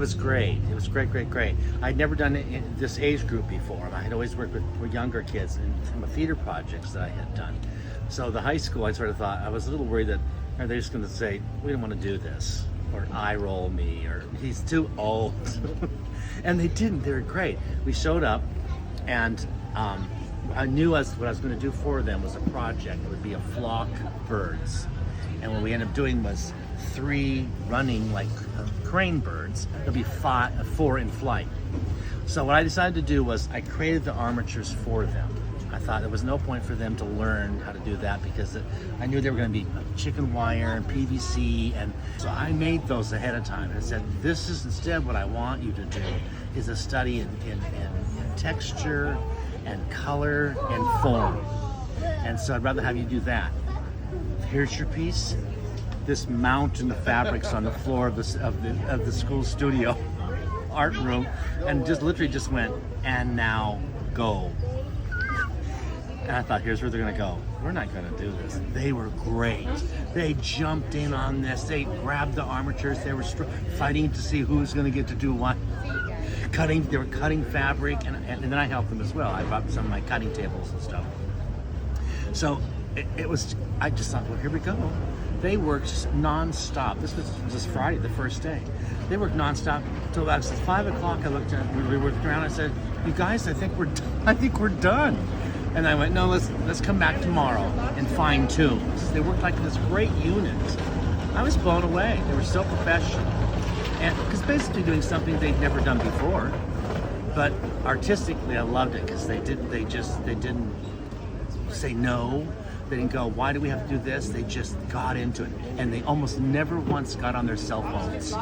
It was great. It was great. I'd never done it in this age group before. I had always worked with younger kids and from theater projects that I had done. So the high school, I sort of thought, I was a little worried that are they just going to say, we don't want to do this, or eye roll me, or he's too old. And they didn't. They were great. We showed up, and I knew what I was going to do for them was a project. It would be a flock of birds. And what we ended up doing was 3 running like crane birds. There'll be 4 in flight. So what I decided to do was I created the armatures for them. I thought there was no point for them to learn how to do that because I knew they were going to be chicken wire and PVC, and so I made those ahead of time and said, this is instead what I want you to do is a study in texture and color and form. And so I'd rather have you do that. Here's your piece. This mountain of fabrics on the floor of the school studio art room, and just literally just went, and now go. And I thought, here's where they're gonna go. We're not gonna do this. They were great. They jumped in on this. They grabbed the armatures. They were fighting to see who's gonna get to do what. They were cutting fabric, and then I helped them as well. I brought some of my cutting tables and stuff. So I just thought, well, here we go. They worked non-stop. This was just Friday, the first day. They worked non-stop till about 5 o'clock. I looked at, we were around. I said, "You guys, I think we're done." And I went, "No, let's come back tomorrow and fine tune." They worked like this great unit. I was blown away. They were so professional, and because basically doing something they'd never done before. But artistically, I loved it because they didn't say no. They didn't go, why do we have to do this? They just got into it. And they almost never once got on their cell phones.